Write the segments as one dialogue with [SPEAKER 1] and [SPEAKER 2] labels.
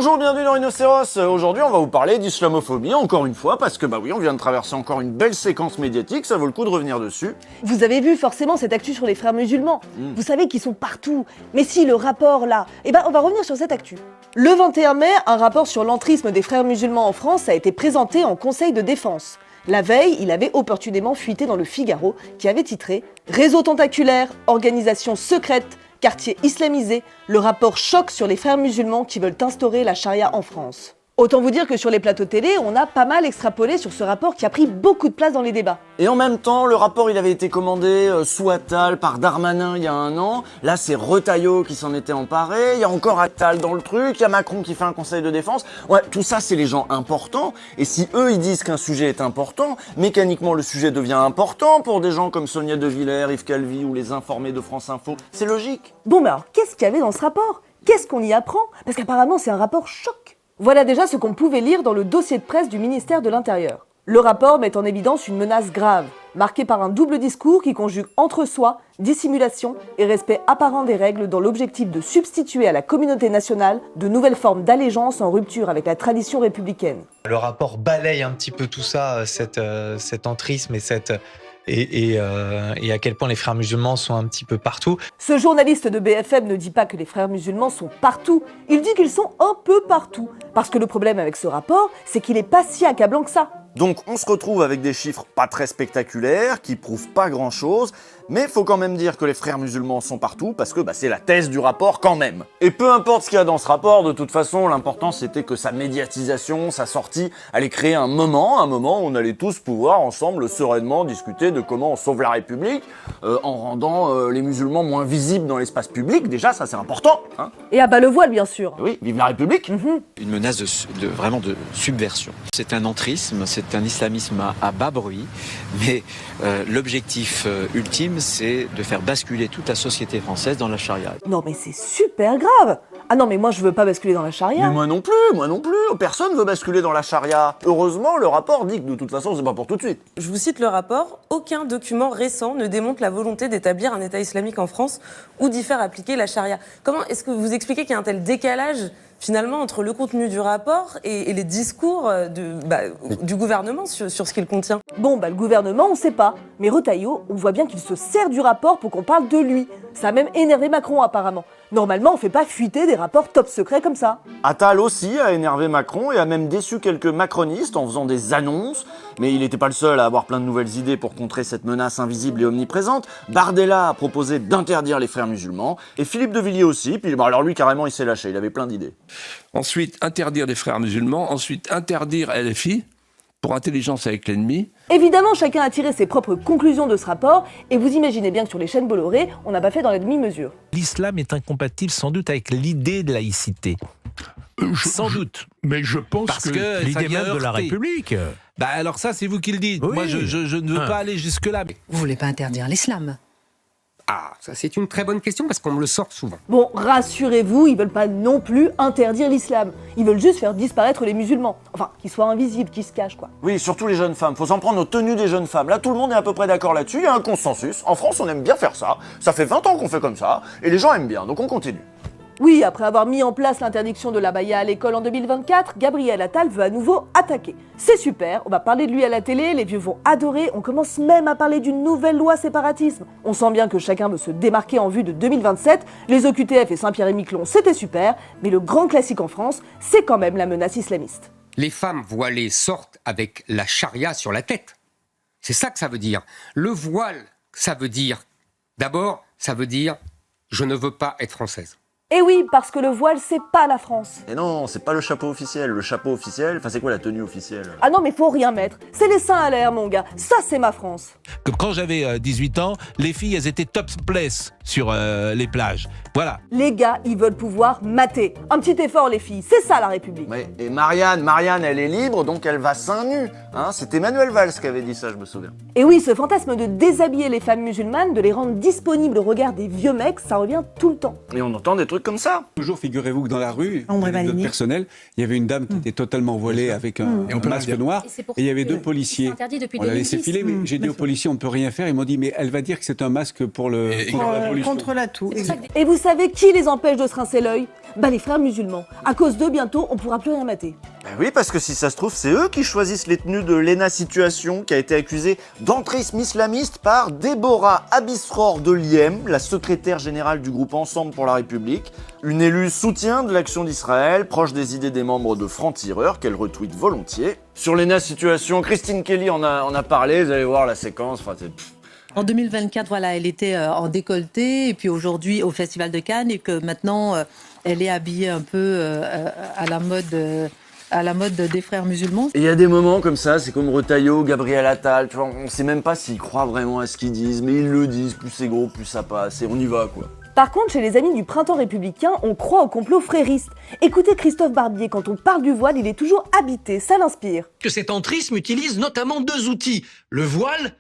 [SPEAKER 1] Bonjour, bienvenue dans Rhinocéros. Aujourd'hui, on va vous parler d'islamophobie, encore une fois, parce que oui, on vient de traverser encore une belle séquence médiatique, ça vaut le coup de revenir dessus.
[SPEAKER 2] Vous avez vu forcément cette actu sur les frères musulmans. Vous savez qu'ils sont partout. Mais si, le rapport là, on va revenir sur cette actu. Le 21 mai, un rapport sur l'entrisme des frères musulmans en France a été présenté en Conseil de défense. La veille, il avait opportunément fuité dans le Figaro, qui avait titré « Réseau tentaculaire, organisation secrète, quartier islamisé, le rapport choc sur les frères musulmans qui veulent instaurer la charia en France ». Autant vous dire que sur les plateaux télé, on a pas mal extrapolé sur ce rapport qui a pris beaucoup de place dans les débats.
[SPEAKER 1] Et en même temps, le rapport il avait été commandé sous Attal par Darmanin il y a un an. Là, c'est Retailleau qui s'en était emparé. Il y a encore Attal dans le truc. Il y a Macron qui fait un conseil de défense. Ouais, tout ça, c'est les gens importants. Et si eux, ils disent qu'un sujet est important, mécaniquement, le sujet devient important pour des gens comme Sonia De Villers, Yves Calvi ou les informés de France Info. C'est logique.
[SPEAKER 2] Bon, mais alors, qu'est-ce qu'il y avait dans ce rapport? Qu'est-ce qu'on y apprend? Parce qu'apparemment, c'est un rapport choc. Voilà déjà ce qu'on pouvait lire dans le dossier de presse du ministère de l'Intérieur. Le rapport met en évidence une menace grave, marquée par un double discours qui conjugue entre-soi, dissimulation et respect apparent des règles dans l'objectif de substituer à la communauté nationale de nouvelles formes d'allégeance en rupture avec la tradition républicaine.
[SPEAKER 3] Le rapport balaye un petit peu tout ça, cet entrisme et à quel point les frères musulmans sont un petit peu partout.
[SPEAKER 2] Ce journaliste de BFM ne dit pas que les frères musulmans sont partout, il dit qu'ils sont un peu partout. Parce que le problème avec ce rapport, c'est qu'il n'est pas si accablant que ça.
[SPEAKER 1] Donc on se retrouve avec des chiffres pas très spectaculaires, qui prouvent pas grand-chose, mais faut quand même dire que les frères musulmans sont partout, parce que c'est la thèse du rapport quand même. Et peu importe ce qu'il y a dans ce rapport, de toute façon, l'important c'était que sa médiatisation, sa sortie, allait créer un moment où on allait tous pouvoir ensemble sereinement discuter de comment on sauve la République, en rendant les musulmans moins visibles dans l'espace public, déjà ça c'est important. Hein.
[SPEAKER 2] Et à bas le voile bien sûr.
[SPEAKER 1] Oui, vive la République.
[SPEAKER 4] Une menace vraiment de subversion. C'est un entrisme, c'est un islamisme à bas bruit, mais l'objectif ultime, c'est de faire basculer toute la société française dans la charia.
[SPEAKER 2] Non mais c'est super grave. Ah non mais moi je veux pas basculer dans la charia.
[SPEAKER 1] Mais moi non plus, personne veut basculer dans la charia. Heureusement, le rapport dit que de toute façon c'est pas pour tout de suite.
[SPEAKER 5] Je vous cite le rapport, aucun document récent ne démontre la volonté d'établir un État islamique en France ou d'y faire appliquer la charia. Comment est-ce que vous expliquez qu'il y a un tel décalage finalement entre le contenu du rapport et les discours du gouvernement sur ce qu'il contient?
[SPEAKER 2] Bon, le gouvernement, on sait pas. Mais Retailleau, on voit bien qu'il se sert du rapport pour qu'on parle de lui. Ça a même énervé Macron, apparemment. Normalement, on fait pas fuiter des rapports top secrets comme ça.
[SPEAKER 1] Attal aussi a énervé Macron et a même déçu quelques macronistes en faisant des annonces. Mais il n'était pas le seul à avoir plein de nouvelles idées pour contrer cette menace invisible et omniprésente. Bardella a proposé d'interdire les frères musulmans. Et Philippe de Villiers aussi. Puis alors lui, carrément, il s'est lâché. Il avait plein d'idées.
[SPEAKER 6] Ensuite, interdire les frères musulmans. Ensuite, interdire LFI pour intelligence avec l'ennemi.
[SPEAKER 2] Évidemment, chacun a tiré ses propres conclusions de ce rapport, et vous imaginez bien que sur les chaînes Bolloré, on n'a pas fait dans la demi-mesure.
[SPEAKER 7] L'islam est incompatible sans doute avec l'idée de laïcité. Sans doute.
[SPEAKER 8] Mais je pense
[SPEAKER 7] Parce que
[SPEAKER 8] l'idée
[SPEAKER 7] même
[SPEAKER 8] de la République.
[SPEAKER 7] Alors ça, c'est vous qui le dites.
[SPEAKER 8] Oui.
[SPEAKER 7] Moi, je ne veux pas aller jusque-là.
[SPEAKER 9] Vous voulez pas interdire l'islam?
[SPEAKER 10] Ah, ça c'est une très bonne question parce qu'on me le sort souvent.
[SPEAKER 2] Bon, rassurez-vous, ils veulent pas non plus interdire l'islam. Ils veulent juste faire disparaître les musulmans. Enfin, qu'ils soient invisibles, qu'ils se cachent, quoi.
[SPEAKER 1] Oui, surtout les jeunes femmes. Faut s'en prendre aux tenues des jeunes femmes. Là, tout le monde est à peu près d'accord là-dessus. Il y a un consensus. En France, on aime bien faire ça. Ça fait 20 ans qu'on fait comme ça. Et les gens aiment bien. Donc on continue.
[SPEAKER 2] Oui, après avoir mis en place l'interdiction de l'abaya à l'école en 2024, Gabriel Attal veut à nouveau attaquer. C'est super, on va parler de lui à la télé, les vieux vont adorer, on commence même à parler d'une nouvelle loi séparatisme. On sent bien que chacun veut se démarquer en vue de 2027, les OQTF et Saint-Pierre-et-Miquelon c'était super, mais le grand classique en France, c'est quand même la menace islamiste.
[SPEAKER 10] Les femmes voilées sortent avec la charia sur la tête. C'est ça que ça veut dire. Le voile, ça veut dire, d'abord, ça veut dire je ne veux pas être française.
[SPEAKER 2] Et oui, parce que le voile, c'est pas la France.
[SPEAKER 1] Et non, c'est pas le chapeau officiel. Le chapeau officiel, c'est quoi la tenue officielle?
[SPEAKER 2] Ah non, mais faut rien mettre. C'est les seins à l'air, mon gars. Ça, c'est ma France.
[SPEAKER 7] Quand j'avais 18 ans, les filles, elles étaient topless sur les plages. Voilà.
[SPEAKER 2] Les gars, ils veulent pouvoir mater. Un petit effort, les filles. C'est ça, la République.
[SPEAKER 1] Ouais, et Marianne, elle est libre, donc elle va seins nus. Hein, c'est Emmanuel Valls qui avait dit ça, je me souviens.
[SPEAKER 2] Et oui, ce fantasme de déshabiller les femmes musulmanes, de les rendre disponibles au regard des vieux mecs, ça revient tout le temps.
[SPEAKER 1] Et on entend des trucs trucs comme ça.
[SPEAKER 8] Toujours, figurez-vous que dans la rue,
[SPEAKER 11] Ombre
[SPEAKER 8] avec notre
[SPEAKER 11] Maligny.
[SPEAKER 8] personnel, il y avait une dame qui était totalement voilée avec un masque noir, et il y avait deux policiers. On l'a laissé filer, mais j'ai dit aux policiers, on ne peut rien faire. Ils m'ont dit, mais elle va dire que c'est un masque pour la pollution.
[SPEAKER 11] Contre la toux.
[SPEAKER 2] Et vous savez qui les empêche de se rincer l'œil? Bah les frères musulmans. À cause d'eux, bientôt, on pourra plus rien mater.
[SPEAKER 1] Ben oui, parce que si ça se trouve, c'est eux qui choisissent les tenues de Lena Situation, qui a été accusée d'entrisme islamiste par Déborah Abisror de Liem, la secrétaire générale du groupe Ensemble pour la République, une élue soutien de l'action d'Israël, proche des idées des membres de Franc-Tireur, qu'elle retweet volontiers. Sur Lena Situation, Christine Kelly en a parlé, vous allez voir la séquence, enfin c'est...
[SPEAKER 12] En 2024, voilà, elle était en décolleté, et puis aujourd'hui au Festival de Cannes, et que maintenant elle est habillée un peu à la mode des frères musulmans.
[SPEAKER 1] Et il y a des moments comme ça, c'est comme Retailleau, Gabriel Attal, tu vois, on sait même pas s'ils croient vraiment à ce qu'ils disent, mais ils le disent, plus c'est gros, plus ça passe, et on y va quoi.
[SPEAKER 2] Par contre, chez les amis du printemps républicain, on croit au complot frériste. Écoutez Christophe Barbier, quand on parle du voile, il est toujours habité, ça l'inspire.
[SPEAKER 13] Que cet entrisme utilise notamment deux outils. Le voile,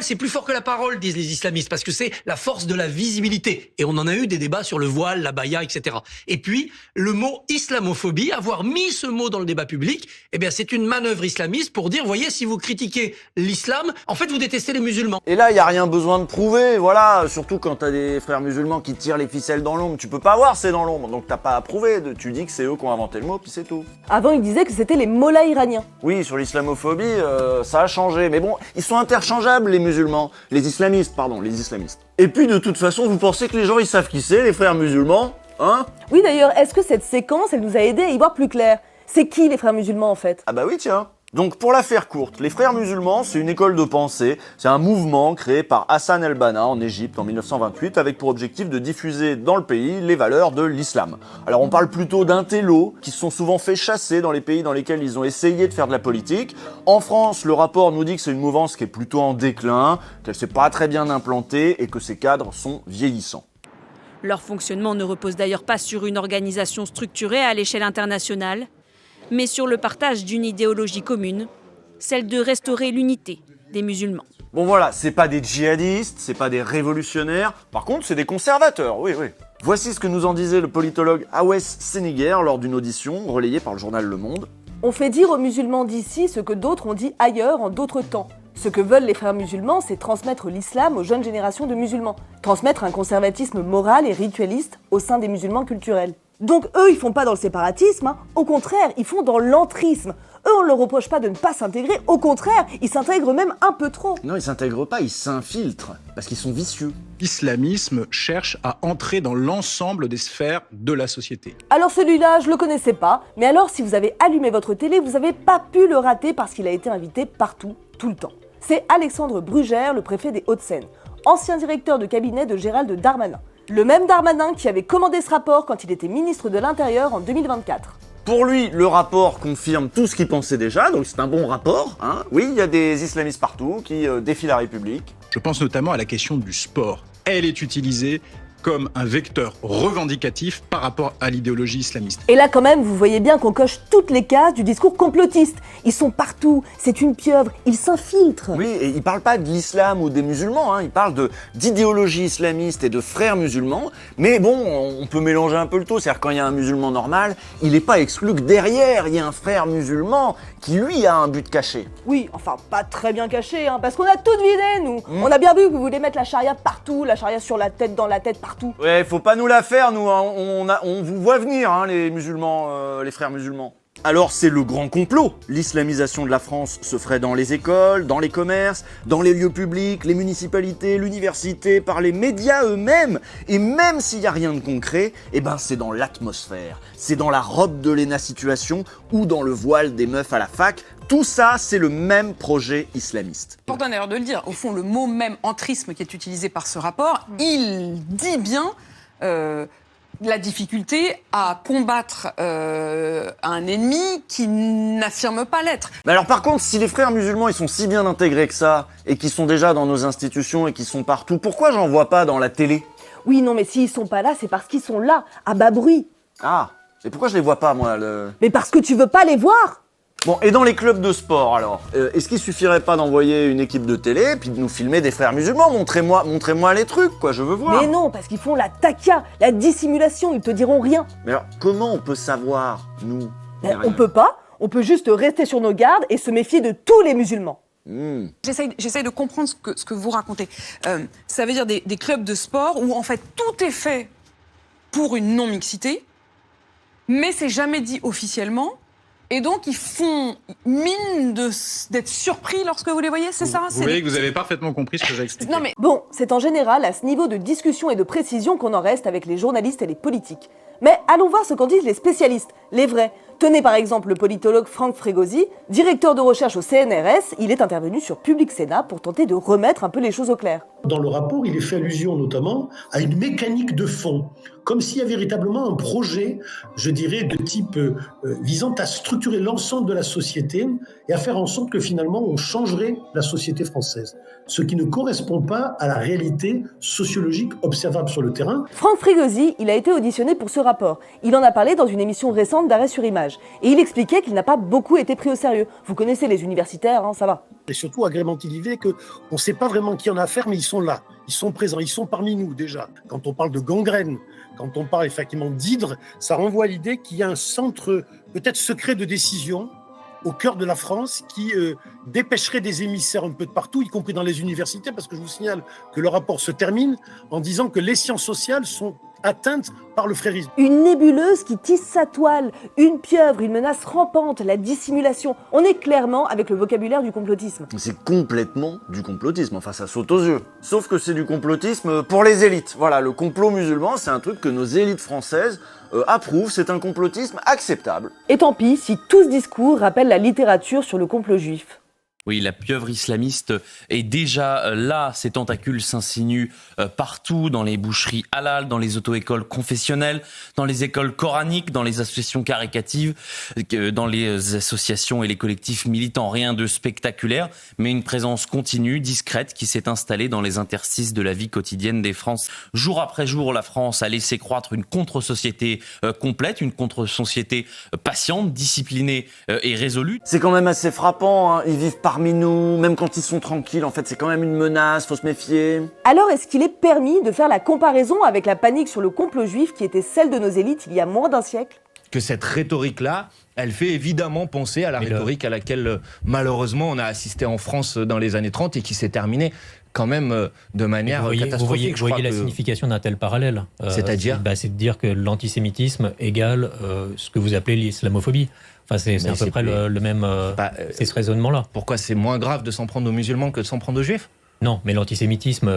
[SPEAKER 13] c'est plus fort que la parole, disent les islamistes, parce que c'est la force de la visibilité. Et on en a eu des débats sur le voile, la baya, etc. Et puis, le mot islamophobie, avoir mis ce mot dans le débat public, eh bien, c'est une manœuvre islamiste pour dire, voyez, si vous critiquez l'islam, en fait, vous détestez les musulmans.
[SPEAKER 1] Et là, il n'y a rien besoin de prouver, voilà, surtout quand t'as des frères musulmans qui tirent les ficelles dans l'ombre, tu peux pas voir c'est dans l'ombre, donc t'as pas à prouver, tu dis que c'est eux qui ont inventé le mot, puis c'est tout.
[SPEAKER 2] Avant, il disait que c'était les mollahs iraniens.
[SPEAKER 1] Oui, sur l'islamophobie, ça a changé, mais bon, ils sont interchangeables les musulmans, les islamistes. Et puis de toute façon, vous pensez que les gens ils savent qui c'est, les frères musulmans, hein?
[SPEAKER 2] Oui d'ailleurs, est-ce que cette séquence, elle nous a aidé à y voir plus clair? C'est qui les frères musulmans en fait?
[SPEAKER 1] Ah bah oui tiens. Donc pour la faire courte, les frères musulmans, c'est une école de pensée, c'est un mouvement créé par Hassan el-Banna en Égypte en 1928 avec pour objectif de diffuser dans le pays les valeurs de l'islam. Alors on parle plutôt d'intellos qui se sont souvent fait chasser dans les pays dans lesquels ils ont essayé de faire de la politique. En France, le rapport nous dit que c'est une mouvance qui est plutôt en déclin, qu'elle s'est pas très bien implantée et que ses cadres sont vieillissants.
[SPEAKER 14] Leur fonctionnement ne repose d'ailleurs pas sur une organisation structurée à l'échelle internationale, mais sur le partage d'une idéologie commune, celle de restaurer l'unité des musulmans.
[SPEAKER 1] Bon voilà, c'est pas des djihadistes, c'est pas des révolutionnaires, par contre c'est des conservateurs, oui. Voici ce que nous en disait le politologue Awes Seniguer lors d'une audition relayée par le journal Le Monde.
[SPEAKER 2] On fait dire aux musulmans d'ici ce que d'autres ont dit ailleurs en d'autres temps. Ce que veulent les frères musulmans, c'est transmettre l'islam aux jeunes générations de musulmans. Transmettre un conservatisme moral et ritualiste au sein des musulmans culturels. Donc eux, ils font pas dans le séparatisme, hein. Au contraire, ils font dans l'entrisme. Eux, on leur reproche pas de ne pas s'intégrer, au contraire, ils s'intègrent même un peu trop.
[SPEAKER 1] Non, ils s'intègrent pas, ils s'infiltrent, parce qu'ils sont vicieux.
[SPEAKER 15] L'islamisme cherche à entrer dans l'ensemble des sphères de la société.
[SPEAKER 2] Alors celui-là, je le connaissais pas, mais alors si vous avez allumé votre télé, vous avez pas pu le rater parce qu'il a été invité partout, tout le temps. C'est Alexandre Brugère, le préfet des Hauts-de-Seine, ancien directeur de cabinet de Gérald Darmanin. Le même Darmanin qui avait commandé ce rapport quand il était ministre de l'Intérieur en 2024.
[SPEAKER 1] Pour lui, le rapport confirme tout ce qu'il pensait déjà, donc c'est un bon rapport, hein. Oui, il y a des islamistes partout qui défient la République.
[SPEAKER 15] Je pense notamment à la question du sport. Elle est utilisée comme un vecteur revendicatif par rapport à l'idéologie islamiste.
[SPEAKER 2] Et là quand même, vous voyez bien qu'on coche toutes les cases du discours complotiste. Ils sont partout, c'est une pieuvre, ils s'infiltrent.
[SPEAKER 1] Oui, et il parle pas de l'islam ou des musulmans, hein. Il parle d'idéologie islamiste et de frères musulmans, mais bon, on peut mélanger un peu le tout, c'est-à-dire quand il y a un musulman normal, il n'est pas exclu que derrière, il y a un frère musulman qui lui a un but caché.
[SPEAKER 2] Oui, enfin pas très bien caché, hein, parce qu'on a tout deviné, nous. On a bien vu que vous voulez mettre la charia partout, la charia sur la tête, dans la tête, partout.
[SPEAKER 1] Ouais, faut pas nous la faire, nous, hein. On vous voit venir, hein, les musulmans, les frères musulmans. Alors c'est le grand complot. L'islamisation de la France se ferait dans les écoles, dans les commerces, dans les lieux publics, les municipalités, l'université, par les médias eux-mêmes. Et même s'il n'y a rien de concret, eh ben c'est dans l'atmosphère. C'est dans la robe de Lena Situation ou dans le voile des meufs à la fac. Tout ça, c'est le même projet islamiste.
[SPEAKER 16] Important d'ailleurs de le dire. Au fond, le mot même entrisme qui est utilisé par ce rapport, il dit bien la difficulté à combattre un ennemi qui n'affirme pas l'être.
[SPEAKER 1] Mais alors par contre, si les frères musulmans ils sont si bien intégrés que ça, et qu'ils sont déjà dans nos institutions et qu'ils sont partout, pourquoi j'en vois pas dans la télé?
[SPEAKER 2] Oui, non, mais s'ils sont pas là, c'est parce qu'ils sont là, à bas bruit.
[SPEAKER 1] Ah, et pourquoi je les vois pas, moi
[SPEAKER 2] Mais parce que tu veux pas les voir.
[SPEAKER 1] Bon, et dans les clubs de sport, alors, est-ce qu'il suffirait pas d'envoyer une équipe de télé, puis de nous filmer des frères musulmans? Montrez-moi les trucs, quoi, je veux voir.
[SPEAKER 2] Mais non, parce qu'ils font la taquia, la dissimulation, ils te diront rien.
[SPEAKER 1] Mais alors, comment on peut savoir, nous?
[SPEAKER 2] On peut pas, on peut juste rester sur nos gardes et se méfier de tous les musulmans.
[SPEAKER 16] J'essaye de comprendre ce que vous racontez. Ça veut dire des clubs de sport où en fait tout est fait pour une non-mixité, mais c'est jamais dit officiellement. Et donc, ils font mine d'être surpris lorsque vous les voyez, c'est ça?
[SPEAKER 15] Vous voyez que vous avez parfaitement compris ce que j'ai expliqué.
[SPEAKER 2] Non mais... Bon, c'est en général à ce niveau de discussion et de précision qu'on en reste avec les journalistes et les politiques. Mais allons voir ce qu'en disent les spécialistes, les vrais. Tenez par exemple le politologue Franck Frégosi, directeur de recherche au CNRS, il est intervenu sur Public Sénat pour tenter de remettre un peu les choses au clair.
[SPEAKER 11] Dans le rapport, il est fait allusion notamment à une mécanique de fond, comme s'il y a véritablement un projet, je dirais, de type visant à structurer l'ensemble de la société et à faire en sorte que finalement on changerait la société française, ce qui ne correspond pas à la réalité sociologique observable sur le terrain.
[SPEAKER 2] Franck Frégosi, il a été auditionné pour ce rapport. Il en a parlé dans une émission récente d'Arrêt sur Image. Et il expliquait qu'il n'a pas beaucoup été pris au sérieux. Vous connaissez les universitaires, hein, ça va.
[SPEAKER 11] Et surtout agrémenter l'idée qu'on ne sait pas vraiment qui en a affaire, mais ils sont là, ils sont présents, ils sont parmi nous déjà. Quand on parle de gangrène, quand on parle effectivement d'hydre, ça renvoie à l'idée qu'il y a un centre peut-être secret de décision au cœur de la France qui dépêcherait des émissaires un peu de partout, y compris dans les universités, parce que je vous signale que le rapport se termine en disant que les sciences sociales sont atteintes par le frérisme.
[SPEAKER 2] Une nébuleuse qui tisse sa toile, une pieuvre, une menace rampante, la dissimulation. On est clairement avec le vocabulaire du complotisme.
[SPEAKER 1] C'est complètement du complotisme, enfin ça saute aux yeux. Sauf que c'est du complotisme pour les élites. Voilà, le complot musulman, c'est un truc que nos élites françaises approuvent, c'est un complotisme acceptable.
[SPEAKER 2] Et tant pis si tout ce discours rappelle la littérature sur le complot juif.
[SPEAKER 17] Oui, la pieuvre islamiste est déjà là. Ces tentacules s'insinuent partout, dans les boucheries halal, dans les auto-écoles confessionnelles, dans les écoles coraniques, dans les associations caritatives, dans les associations et les collectifs militants. Rien de spectaculaire, mais une présence continue, discrète, qui s'est installée dans les interstices de la vie quotidienne des Français. Jour après jour, la France a laissé croître une contre-société complète, une contre-société patiente, disciplinée et résolue.
[SPEAKER 1] C'est quand même assez frappant, hein. Ils vivent parmi nous, même quand ils sont tranquilles, en fait, c'est quand même une menace, faut se méfier.
[SPEAKER 2] Alors, est-ce qu'il est permis de faire la comparaison avec la panique sur le complot juif qui était celle de nos élites il y a moins d'un siècle?
[SPEAKER 18] Que cette rhétorique-là, elle fait évidemment penser à la rhétorique à laquelle, malheureusement, on a assisté en France dans les années 30 et qui s'est terminée quand même de manière catastrophique.
[SPEAKER 19] Vous voyez la signification d'un tel parallèle.
[SPEAKER 18] C'est-à-dire
[SPEAKER 19] c'est de dire que l'antisémitisme égale ce que vous appelez l'islamophobie. Enfin, c'est à peu près le même c'est ce raisonnement-là.
[SPEAKER 18] Pourquoi c'est moins grave de s'en prendre aux musulmans que de s'en prendre aux juifs?
[SPEAKER 19] Non, mais l'antisémitisme...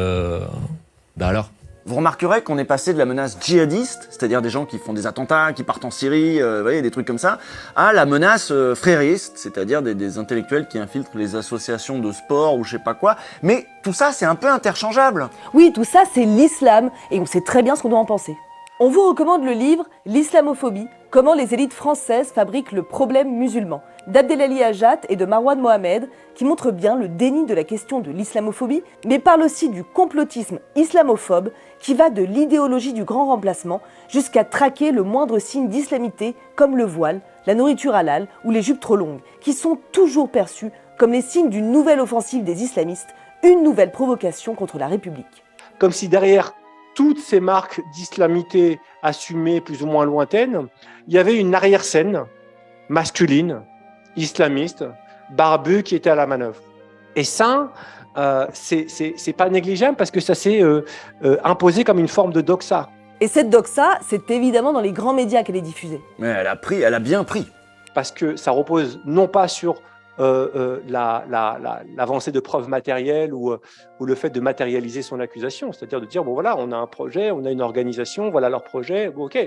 [SPEAKER 18] alors
[SPEAKER 1] Vous remarquerez qu'on est passé de la menace djihadiste, c'est-à-dire des gens qui font des attentats, qui partent en Syrie, vous voyez, des trucs comme ça, à la menace frériste, c'est-à-dire des intellectuels qui infiltrent les associations de sport ou je sais pas quoi. Mais tout ça, c'est un peu interchangeable.
[SPEAKER 2] Oui, tout ça, c'est l'islam, et on sait très bien ce qu'on doit en penser. On vous recommande le livre « L'islamophobie, comment les élites françaises fabriquent le problème musulman » d'Abdelali Hajat et de Marwan Mohamed, qui montre bien le déni de la question de l'islamophobie, mais parle aussi du complotisme islamophobe qui va de l'idéologie du grand remplacement jusqu'à traquer le moindre signe d'islamité comme le voile, la nourriture halal ou les jupes trop longues, qui sont toujours perçus comme les signes d'une nouvelle offensive des islamistes, une nouvelle provocation contre la République.
[SPEAKER 20] Comme si derrière toutes ces marques d'islamité assumées plus ou moins lointaines, il y avait une arrière-scène masculine, islamiste, barbue qui était à la manœuvre. Et ça, c'est pas négligeable parce que ça s'est imposé comme une forme de doxa.
[SPEAKER 2] Et cette doxa, c'est évidemment dans les grands médias qu'elle est diffusée.
[SPEAKER 1] Mais elle a bien pris.
[SPEAKER 20] Parce que ça repose non pas sur l'avancée de preuves matérielles ou le fait de matérialiser son accusation, c'est-à-dire de dire, bon voilà, on a un projet, on a une organisation, voilà leur projet, bon, ok.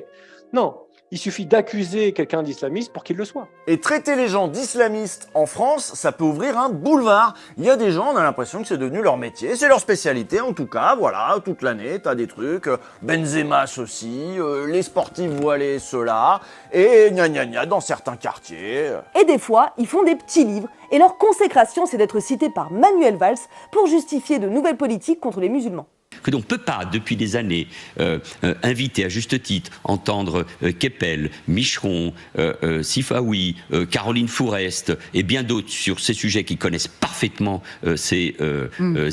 [SPEAKER 20] Non, il suffit d'accuser quelqu'un d'islamiste pour qu'il le soit.
[SPEAKER 1] Et traiter les gens d'islamistes en France, ça peut ouvrir un boulevard. Il y a des gens, on a l'impression que c'est devenu leur métier, c'est leur spécialité en tout cas, voilà, toute l'année, t'as des trucs, Benzema ceci, les sportifs voilés cela, et gna gna gna dans certains quartiers.
[SPEAKER 2] Et des fois, ils font des petits livres, et leur consécration, c'est d'être cités par Manuel Valls pour justifier de nouvelles politiques contre les musulmans.
[SPEAKER 21] que l'on ne peut pas, depuis des années, inviter à juste titre, entendre Keppel, Micheron, Sifaoui, Caroline Fourest et bien d'autres sur ces sujets qui connaissent parfaitement ces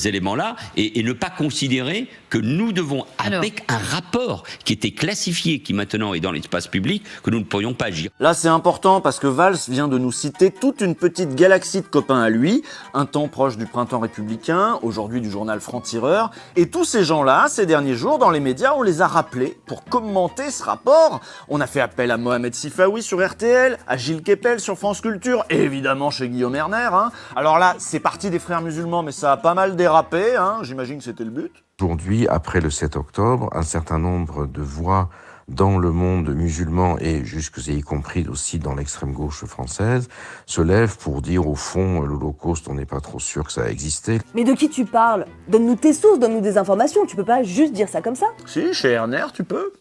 [SPEAKER 21] éléments-là, et ne pas considérer que nous devons, avec un rapport qui était classifié, qui maintenant est dans l'espace public, que nous ne pourrions pas agir.
[SPEAKER 1] Là, c'est important parce que Valls vient de nous citer toute une petite galaxie de copains à lui, un temps proche du printemps républicain, aujourd'hui du journal Franc-Tireur, et tous ces gens-là, ces derniers jours, dans les médias, on les a rappelés pour commenter ce rapport. On a fait appel à Mohamed Sifaoui sur RTL, à Gilles Keppel sur France Culture, et évidemment chez Guillaume Erner. Alors là, c'est parti des frères musulmans, mais ça a pas mal dérapé, j'imagine que c'était le but.
[SPEAKER 22] Aujourd'hui, après le 7 octobre, un certain nombre de voix dans le monde musulman et y compris aussi dans l'extrême gauche française se lèvent pour dire au fond l'Holocauste, on n'est pas trop sûr que ça a existé.
[SPEAKER 2] Mais de qui tu parles? Donne-nous tes sources, donne-nous des informations, tu peux pas juste dire ça comme ça.
[SPEAKER 1] Si, chez Erner, tu peux.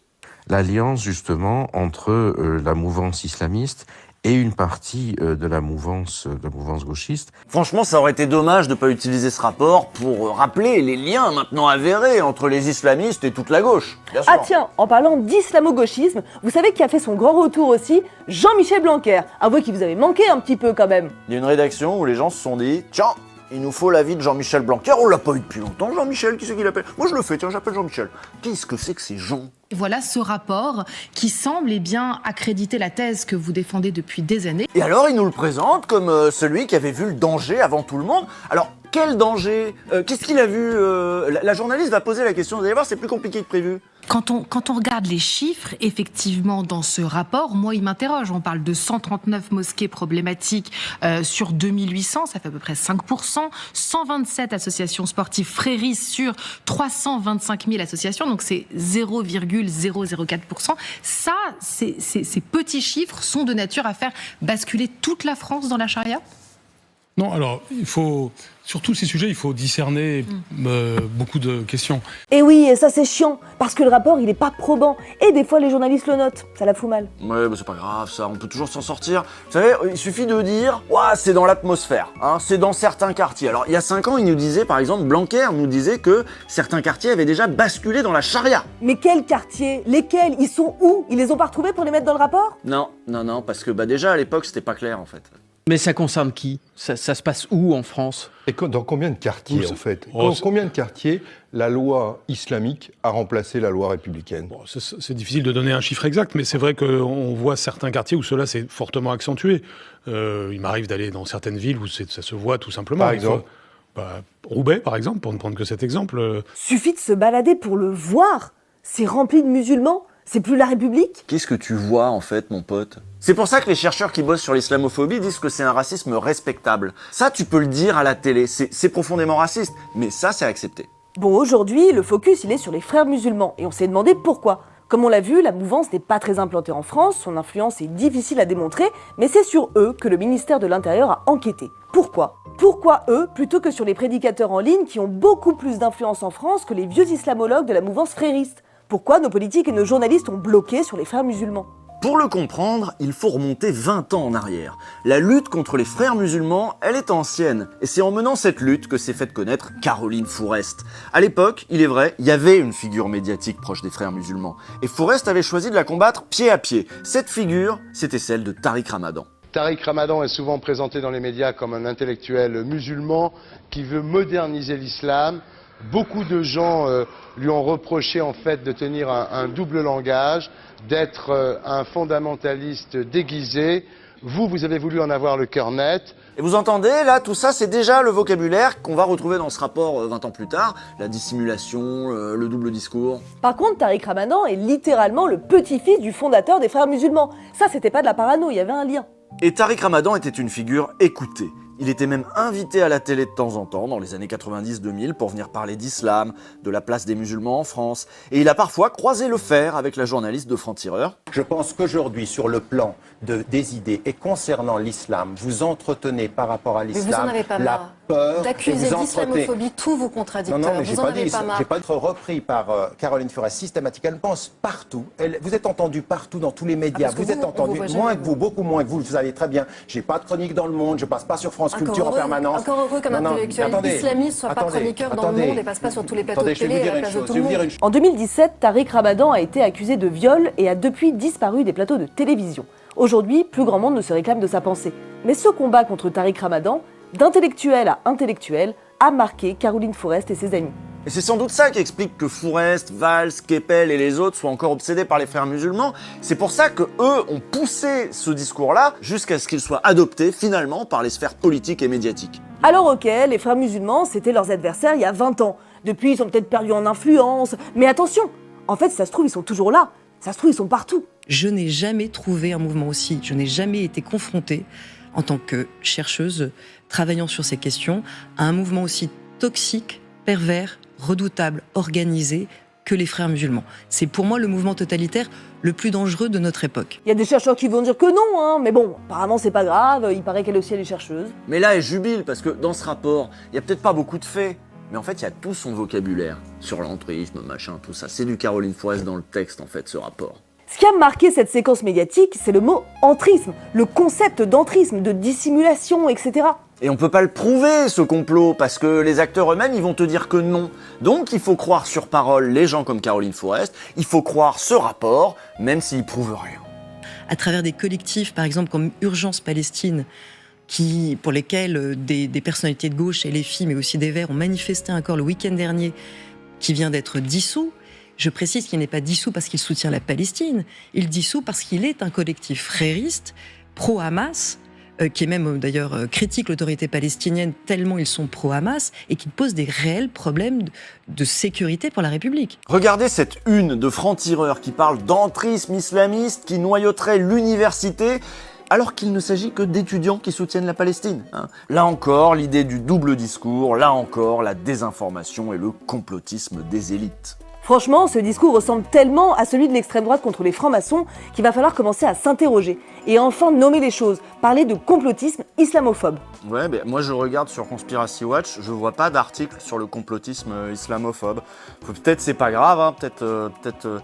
[SPEAKER 22] L'alliance justement entre la mouvance islamiste et une partie de la mouvance gauchiste.
[SPEAKER 1] Franchement, ça aurait été dommage de ne pas utiliser ce rapport pour rappeler les liens maintenant avérés entre les islamistes et toute la gauche. Bien sûr.
[SPEAKER 2] Ah tiens, en parlant d'islamo-gauchisme, vous savez qui a fait son grand retour aussi? Jean-Michel Blanquer. Avouez qu'il vous avait manqué un petit peu quand même.
[SPEAKER 1] Il y a une rédaction où les gens se sont dit « Tiens, il nous faut l'avis de Jean-Michel Blanquer, on l'a pas eu depuis longtemps, Jean-Michel, qui c'est qui l'appelle? Moi je le fais, tiens, j'appelle Jean-Michel. Qu'est-ce que c'est que ces gens ?»
[SPEAKER 23] Voilà ce rapport qui semble bien accréditer la thèse que vous défendez depuis des années.
[SPEAKER 1] Et alors il nous le présente comme celui qui avait vu le danger avant tout le monde. Alors quel danger? Qu'est-ce qu'il a vu? La journaliste va poser la question, vous allez voir, c'est plus compliqué que prévu.
[SPEAKER 23] Quand on regarde les chiffres, effectivement, dans ce rapport, moi, il m'interroge. On parle de 139 mosquées problématiques sur 2800, ça fait à peu près 5%. 127 associations sportives fréristes sur 325 000 associations, donc c'est 0,004%. Ça, ces petits chiffres sont de nature à faire basculer toute la France dans la charia ?
[SPEAKER 24] Non, alors, il faut, sur tous ces sujets, il faut discerner beaucoup de questions.
[SPEAKER 2] Et oui, et ça c'est chiant, parce que le rapport, il est pas probant. Et des fois, les journalistes le notent, ça la fout mal.
[SPEAKER 1] Ouais, bah c'est pas grave, ça, on peut toujours s'en sortir. Vous savez, il suffit de dire, ouah, c'est dans l'atmosphère, c'est dans certains quartiers. Alors, il y a 5 ans, il nous disait, par exemple, Blanquer nous disait que certains quartiers avaient déjà basculé dans la charia.
[SPEAKER 2] Mais quels quartiers? Lesquels? Ils sont où? Ils les ont pas retrouvés pour les mettre dans le rapport?
[SPEAKER 1] Non, parce que déjà, à l'époque, c'était pas clair, en fait.
[SPEAKER 25] Mais ça concerne qui? Ça se passe où en France?
[SPEAKER 26] Et dans combien de quartiers, en fait? Dans combien de quartiers la loi islamique a remplacé la loi républicaine?
[SPEAKER 24] C'est difficile de donner un chiffre exact, mais c'est vrai qu'on voit certains quartiers où cela s'est fortement accentué. Il m'arrive d'aller dans certaines villes où ça se voit tout simplement.
[SPEAKER 26] Par exemple
[SPEAKER 24] Roubaix, par exemple, pour ne prendre que cet exemple.
[SPEAKER 2] Suffit de se balader pour le voir. C'est rempli de musulmans. C'est plus la République?
[SPEAKER 1] Qu'est-ce que tu vois, en fait, mon pote? C'est pour ça que les chercheurs qui bossent sur l'islamophobie disent que c'est un racisme respectable. Ça, tu peux le dire à la télé, c'est profondément raciste, mais ça, c'est accepté.
[SPEAKER 2] Bon, aujourd'hui, le focus, il est sur les frères musulmans, et on s'est demandé pourquoi. Comme on l'a vu, la mouvance n'est pas très implantée en France, son influence est difficile à démontrer, mais c'est sur eux que le ministère de l'Intérieur a enquêté. Pourquoi? Pourquoi eux, plutôt que sur les prédicateurs en ligne qui ont beaucoup plus d'influence en France que les vieux islamologues de la mouvance frériste? Pourquoi nos politiques et nos journalistes ont bloqué sur les frères musulmans?
[SPEAKER 1] Pour le comprendre, il faut remonter 20 ans en arrière. La lutte contre les frères musulmans, elle est ancienne. Et c'est en menant cette lutte que s'est fait connaître Caroline Fourest. À l'époque, il est vrai, il y avait une figure médiatique proche des frères musulmans. Et Fourest avait choisi de la combattre pied à pied. Cette figure, c'était celle de Tariq Ramadan.
[SPEAKER 26] Tariq Ramadan est souvent présenté dans les médias comme un intellectuel musulman qui veut moderniser l'islam. Beaucoup de gens lui ont reproché en fait de tenir un double langage, d'être un fondamentaliste déguisé. Vous avez voulu en avoir le cœur net.
[SPEAKER 1] Et vous entendez, là, tout ça, c'est déjà le vocabulaire qu'on va retrouver dans ce rapport 20 ans plus tard. La dissimulation, le double discours.
[SPEAKER 2] Par contre, Tariq Ramadan est littéralement le petit-fils du fondateur des frères musulmans. Ça, c'était pas de la parano, il y avait un lien.
[SPEAKER 1] Et Tariq Ramadan était une figure écoutée. Il était même invité à la télé de temps en temps, dans les années 90-2000, pour venir parler d'islam, de la place des musulmans en France. Et il a parfois croisé le fer avec la journaliste de Franc-Tireur.
[SPEAKER 27] Je pense qu'aujourd'hui, sur le plan des idées et concernant l'islam, vous entretenez par rapport à l'islam peur.
[SPEAKER 3] D'accuser
[SPEAKER 27] et vous
[SPEAKER 3] d'islamophobie tous vos contradicteurs.
[SPEAKER 27] Non, mais j'ai
[SPEAKER 3] vous en
[SPEAKER 27] pas
[SPEAKER 3] avez
[SPEAKER 27] dit,
[SPEAKER 3] pas marre.
[SPEAKER 27] j'ai pas être repris par Caroline Forest systématiquement. Elle pense partout. Vous êtes entendu partout dans tous les médias.
[SPEAKER 3] Parce que
[SPEAKER 27] vous êtes entendu moins que vous, beaucoup moins que vous. Vous savez très bien. J'ai pas de chronique dans Le Monde. Je passe pas sur France Culture en permanence.
[SPEAKER 3] Encore heureux qu'un intellectuel islamiste soit pas chroniqueur dans Le Monde et passe pas sur tous les plateaux de télé à la place de tout le monde.
[SPEAKER 2] En 2017, Tariq Ramadan a été accusé de viol et a depuis disparu des plateaux de télévision. Aujourd'hui, plus grand monde ne se réclame de sa pensée. Mais ce combat contre Tariq Ramadan, d'intellectuel à intellectuel, a marqué Caroline Forest et ses amis.
[SPEAKER 1] Et c'est sans doute ça qui explique que Forest, Valls, Keppel et les autres soient encore obsédés par les frères musulmans. C'est pour ça que eux ont poussé ce discours-là jusqu'à ce qu'il soit adopté finalement par les sphères politiques et médiatiques.
[SPEAKER 2] Alors ok, les frères musulmans, c'était leurs adversaires il y a 20 ans. Depuis, ils ont peut-être perdu en influence. Mais attention, en fait, si ça se trouve, ils sont toujours là. Ça se trouve, ils sont partout.
[SPEAKER 4] Je n'ai jamais trouvé un mouvement aussi, je n'ai jamais été confrontée, en tant que chercheuse, travaillant sur ces questions, à un mouvement aussi toxique, pervers, redoutable, organisé que les frères musulmans. C'est pour moi le mouvement totalitaire le plus dangereux de notre époque.
[SPEAKER 2] Il y a des chercheurs qui vont dire que non, hein, mais bon, apparemment c'est pas grave, il paraît qu'elle aussi elle est chercheuse.
[SPEAKER 1] Mais là, elle jubile parce que dans ce rapport, il y a peut-être pas beaucoup de faits. Mais en fait, il y a tout son vocabulaire sur l'entrisme, machin, tout ça. C'est du Caroline Forest dans le texte, en fait, ce rapport.
[SPEAKER 2] Ce qui a marqué cette séquence médiatique, c'est le mot entrisme, le concept d'entrisme, de dissimulation, etc.
[SPEAKER 1] Et on peut pas le prouver, ce complot, parce que les acteurs eux-mêmes, ils vont te dire que non. Donc, il faut croire sur parole les gens comme Caroline Forest, il faut croire ce rapport, même s'ils prouvent rien.
[SPEAKER 4] À travers des collectifs, par exemple, comme Urgence Palestine, pour lesquels des personnalités de gauche et les filles, mais aussi des Verts, ont manifesté encore le week-end dernier, qui vient d'être dissous. Je précise qu'il n'est pas dissous parce qu'il soutient la Palestine, il dissout parce qu'il est un collectif frériste, pro-Hamas, qui est même d'ailleurs critique l'autorité palestinienne tellement ils sont pro-Hamas, et qui pose des réels problèmes de sécurité pour la République.
[SPEAKER 1] Regardez cette une de franc-tireur qui parle d'entrisme islamiste qui noyauterait l'université, alors qu'il ne s'agit que d'étudiants qui soutiennent la Palestine. Là encore, l'idée du double discours, là encore, la désinformation et le complotisme des élites.
[SPEAKER 2] Franchement, ce discours ressemble tellement à celui de l'extrême droite contre les francs-maçons qu'il va falloir commencer à s'interroger et enfin nommer les choses, parler de complotisme islamophobe.
[SPEAKER 1] Ouais, moi je regarde sur Conspiracy Watch, je vois pas d'article sur le complotisme islamophobe. Peut-être c'est pas grave, hein, peut-être...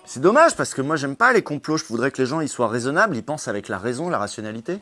[SPEAKER 1] C'est dommage parce que moi j'aime pas les complots, je voudrais que les gens ils soient raisonnables, ils pensent avec la raison, la rationalité.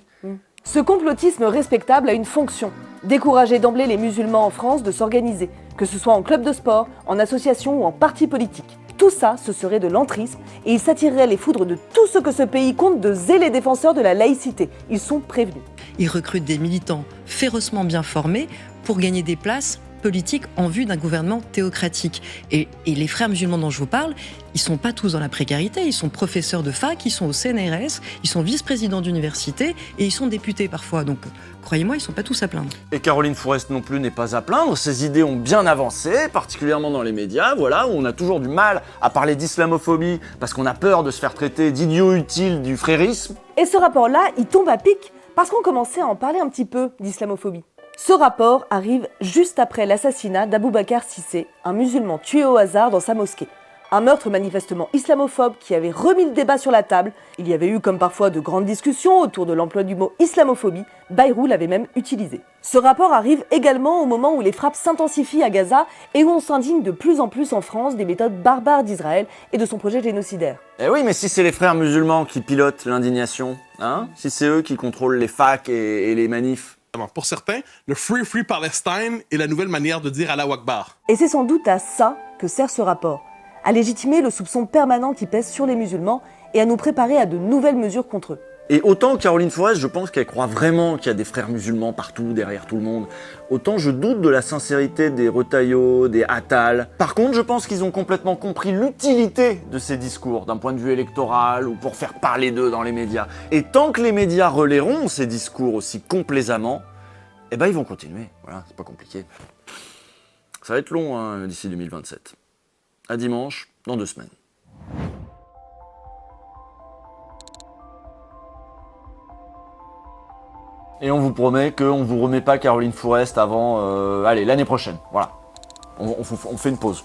[SPEAKER 2] Ce complotisme respectable a une fonction, décourager d'emblée les musulmans en France de s'organiser, que ce soit en club de sport, en association ou en parti politique. Tout ça, ce serait de l'entrisme et il s'attirerait les foudres de tout ce que ce pays compte de zélés défenseurs de la laïcité. Ils sont prévenus.
[SPEAKER 4] Ils recrutent des militants férocement bien formés pour gagner des places politique en vue d'un gouvernement théocratique. Et les frères musulmans dont je vous parle, ils sont pas tous dans la précarité, ils sont professeurs de fac, ils sont au CNRS, ils sont vice-présidents d'université et ils sont députés parfois. Donc, croyez-moi, ils sont pas tous à plaindre.
[SPEAKER 1] Et Caroline Forest non plus n'est pas à plaindre, ses idées ont bien avancé, particulièrement dans les médias, voilà, où on a toujours du mal à parler d'islamophobie parce qu'on a peur de se faire traiter d'idiot utile du frérisme.
[SPEAKER 2] Et ce rapport-là, il tombe à pic parce qu'on commençait à en parler un petit peu d'islamophobie. Ce rapport arrive juste après l'assassinat d'Aboubacar Cissé, un musulman tué au hasard dans sa mosquée. Un meurtre manifestement islamophobe qui avait remis le débat sur la table. Il y avait eu comme parfois de grandes discussions autour de l'emploi du mot islamophobie. Bayrou l'avait même utilisé. Ce rapport arrive également au moment où les frappes s'intensifient à Gaza et où on s'indigne de plus en plus en France des méthodes barbares d'Israël et de son projet génocidaire.
[SPEAKER 1] Eh oui, mais si c'est les frères musulmans qui pilotent l'indignation, hein, si c'est eux qui contrôlent les facs et les manifs.
[SPEAKER 5] Pour certains, le Free Palestine est la nouvelle manière de dire Allahu Akbar.
[SPEAKER 2] Et c'est sans doute à ça que sert ce rapport, à légitimer le soupçon permanent qui pèse sur les musulmans et à nous préparer à de nouvelles mesures contre eux.
[SPEAKER 1] Et autant Caroline Forest, je pense qu'elle croit vraiment qu'il y a des frères musulmans partout, derrière tout le monde, autant je doute de la sincérité des Retailleau, des Attal. Par contre, je pense qu'ils ont complètement compris l'utilité de ces discours, d'un point de vue électoral ou pour faire parler d'eux dans les médias. Et tant que les médias relaieront ces discours aussi complaisamment, eh ben ils vont continuer. Voilà, c'est pas compliqué. Ça va être long, hein, d'ici 2027. À dimanche, dans 2 semaines. Et on vous promet qu'on ne vous remet pas Caroline Forest avant l'année prochaine. Voilà. On fait une pause.